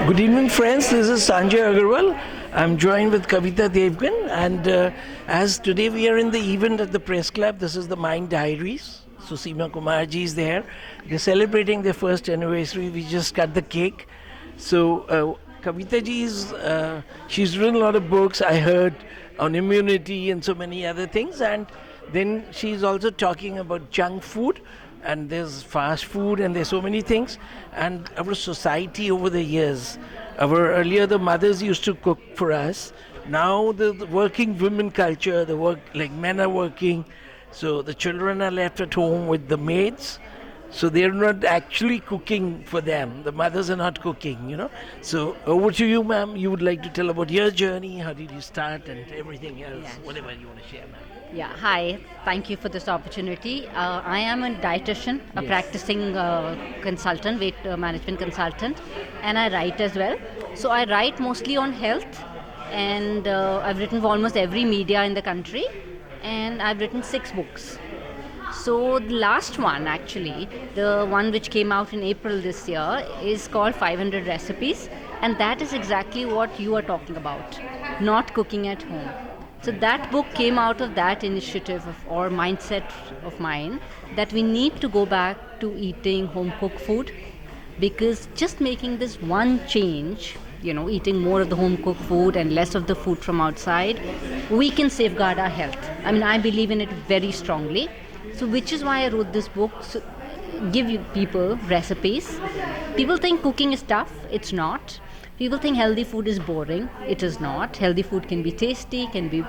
Good evening, friends. This is Sanjay Agarwal. I'm joined with Kavita Devgan, and as today we are in the event at the press club, this is the Mind Diaries. Susima Kumarji is there. They're celebrating their first anniversary. We just cut the cake. So Kavita ji is she's written a lot of books. I heard on immunity and so many other things, and then she's also talking about junk food, and there's fast food, and there's so many things. And our society over the years, earlier the mothers used to cook for us. Now the working women culture, the work like men are working, so the children are left at home with the maids. So they're not actually cooking for them. The mothers are not cooking. So over to you, ma'am. You would like to tell about your journey. How did you start and everything else? Yes. Whatever you want to share, ma'am. Yeah, hi. Thank you for this opportunity. I am a dietitian, a Yes. practicing consultant, weight management consultant, and I write as well. So I write mostly on health, and I've written for almost every media in the country, and I've written 6 books. So the last one, actually, the one which came out in April this year, is called 500 Recipes, and that is exactly what you are talking about, not cooking at home. So that book came out of that initiative or mindset of mine, that we need to go back to eating home cooked food, because just making this one change, eating more of the home cooked food and less of the food from outside, we can safeguard our health. I mean, I believe in it very strongly. So which is why I wrote this book, so give you people recipes. People think cooking is tough. It's not. People think healthy food is boring. It is not. Healthy food can be tasty, can be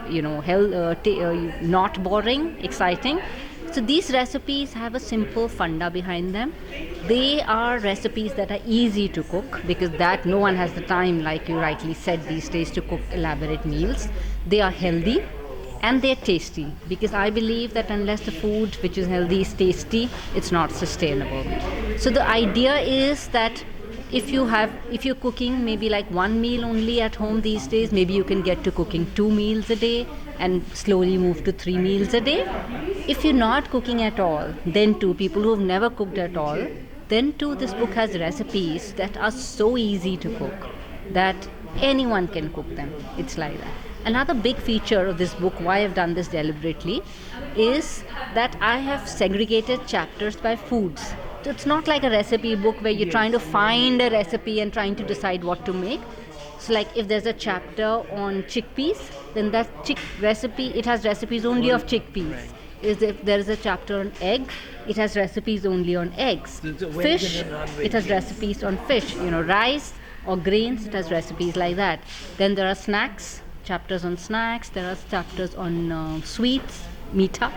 not boring, exciting. So these recipes have a simple funda behind them. They are recipes that are easy to cook, because that no one has the time, like you rightly said, these days to cook elaborate meals. They are healthy. And they're tasty, because I believe that unless the food which is healthy is tasty, it's not sustainable. So the idea is that if you're cooking maybe like one meal only at home these days, maybe you can get to cooking 2 meals a day and slowly move to 3 meals a day. If you're not cooking at all, then too, people who have never cooked at all, then too, this book has recipes that are so easy to cook that anyone can cook them. It's like that. Another big feature of this book, why I've done this deliberately, is that I have segregated chapters by foods. So it's not like a recipe book where you're trying to find a recipe and trying to decide what to make. So like if there's a chapter on chickpeas, then that recipe, it has recipes only of chickpeas. Right. If there is a chapter on egg, it has recipes only on eggs. So Fish, it has recipes on fish. Rice or grains, it has recipes like that. Then there are snacks. Chapters on snacks, there are chapters on sweets, meetha.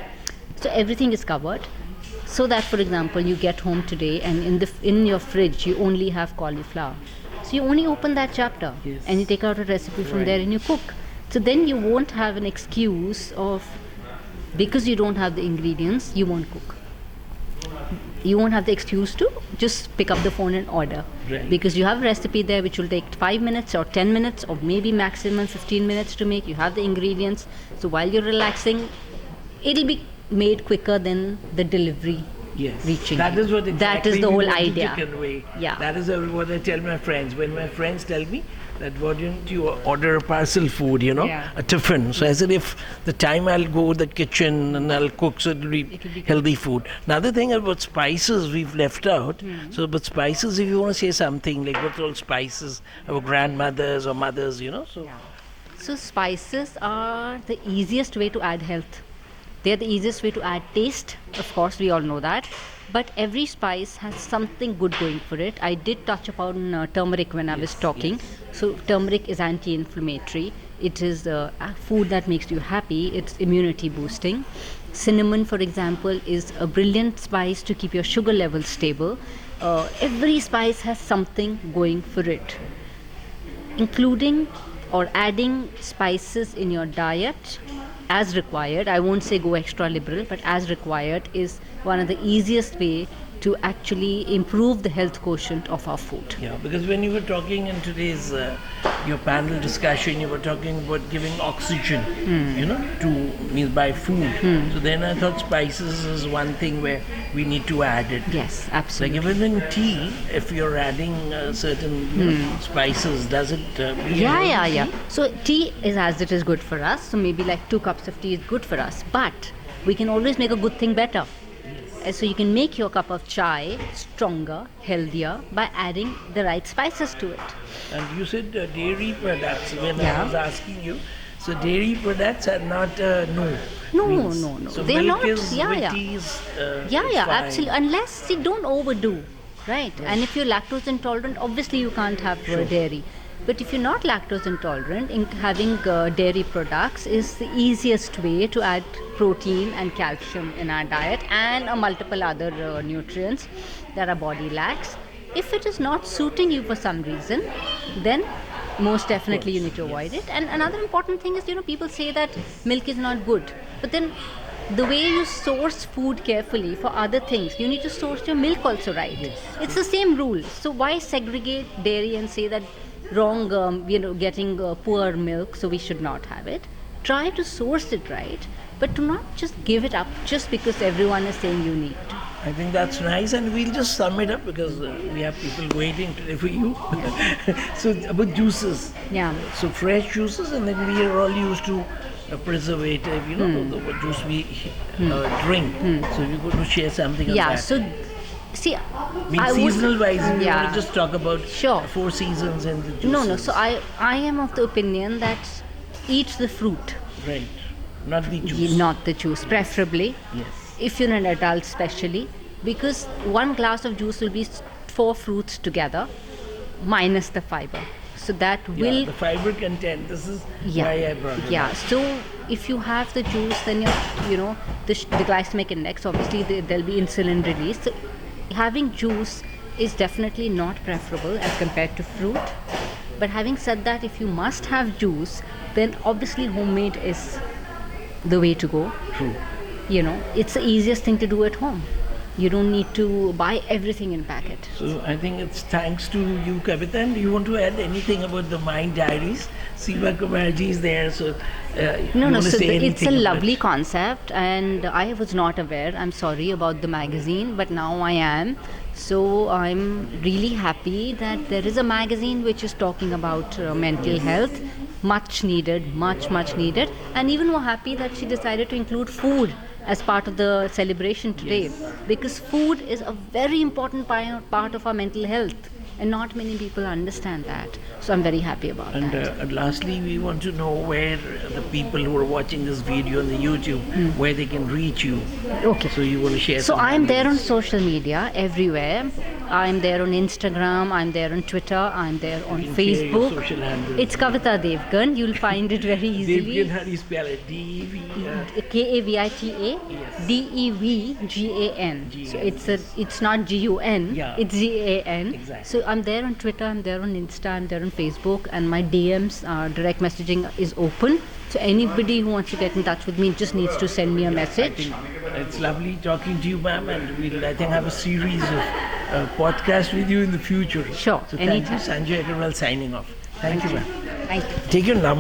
So everything is covered. So that, for example, you get home today and in your fridge you only have cauliflower. So you only open that chapter, Yes. and you take out a recipe from Right. there and you cook. So then you won't have an excuse of, because you don't have the ingredients, you won't cook. You won't have the excuse to just pick up the phone and order. Right. Because you have a recipe there which will take 5 minutes or 10 minutes or maybe maximum 15 minutes to make. You have the ingredients. So while you're relaxing, it'll be made quicker than the delivery Yes. reaching. That is what exactly That is the we whole wanted idea. to convey. Yeah. That is what I tell my friends. When my friends tell me that why don't you order a parcel food, Yeah. a tiffin. So I said, if the time I'll go to the kitchen and I'll cook, so it'll be healthy food. Another thing about spices we've left out. So but spices, if you want to say something, like what all spices our grandmothers or mothers, so. Yeah. So spices are the easiest way to add health. They're the easiest way to add taste. Of course, we all know that. But every spice has something good going for it. I did touch upon turmeric when I was talking. yes. So turmeric is anti-inflammatory. It is a food that makes you happy. It's immunity boosting. Cinnamon, for example, is a brilliant spice to keep your sugar levels stable. Every spice has something going for it. Including or adding spices in your diet as required, I won't say go extra liberal, but as required, is one of the easiest way to actually improve the health quotient of our food. Yeah, because when you were talking in today's your panel discussion, you were talking about giving oxygen, to means by food. So then I thought spices is one thing where we need to add it. Yes, Like absolutely. even in tea, if you're adding certain spices, does it? Yeah. So tea is as it is good for us. So maybe like 2 cups of tea is good for us. But we can always make a good thing better. So you can make your cup of chai stronger, healthier by adding the right spices to it. And you said dairy products when I Yeah. was asking you. So dairy products are not no. No. So They're milk not. is Yeah, with yeah. tea is, Yeah, it's fine. absolutely. Unless you don't overdo, right? And if you're lactose intolerant, obviously you can't have dairy. But if you're not lactose intolerant, having dairy products is the easiest way to add protein and calcium in our diet and multiple other nutrients that our body lacks. If it is not suiting you for some reason, then most definitely you need to avoid it. And another important thing is, people say that milk is not good, but then the way you source food carefully for other things, you need to source your milk also right. It's the same rule. So why segregate dairy and say that wrong, getting poor milk, so we should not have it? Try to source it right, but do not just give it up just because everyone is saying you need to. I think that's nice, and we'll just sum it up because we have people waiting today for you. So about juices. Yeah. So fresh juices, and then we are all used to preservative, the juice we drink. So we're going to share something on Yeah. that. So see, Means seasonal wise, we Yeah. want to just talk about Sure. 4 seasons and the juices. No. So I am of the opinion that eat the fruit, Right. Not the juice. not the juice, preferably. Yes. If you're an adult, especially, because 1 glass of juice will be 4 fruits together, minus the fiber. So that will. Yeah, the fiber content. This is Yeah. why I brought it Yeah. up. So if you have the juice, then the glycemic index, obviously there'll be insulin release. So having juice is definitely not preferable as compared to fruit. But having said that, if you must have juice, then obviously homemade is the way to go. True. It's the easiest thing to do at home. You don't need to buy everything in packet. So I think it's thanks to you, Kavita. And do you want to add anything about the Mind Diaries? Seema Kumarji is there, so you No. want to So say it's a anything about lovely it? concept, and I was not aware. I'm sorry about the magazine, but now I am. So I'm really happy that there is a magazine which is talking about mental health. Much needed, much needed, and even more happy that she decided to include food as part of the celebration today, because food is a very important part of our mental health, and not many people understand that. So I'm very happy about And that. lastly, we want to know where the people who are watching this video on the YouTube, where they can reach you. Okay. So you want to share So some I'm there on values. social media everywhere. I'm there on Instagram, I'm there on Twitter, I'm there on can share your Facebook. social handle. It's Kavita Devgan. You'll find it very easily. Devgan, how do you spell it? D-E-V. Kavita Yes. Devgan. So it's not GUN. Yeah. It's GAN. Exactly. So I'm there on Twitter, I'm there on Insta, I'm there on Facebook, and my DMs, direct messaging is open. So anybody who wants to get in touch with me just needs to send me a I message. think it's lovely talking to you, ma'am, and we'll, I think, have a series of podcasts with you in the future. Sure, So thank you, anytime. Sanjay Agarwal signing off. Thank you, ma'am. Thank you. Take your number.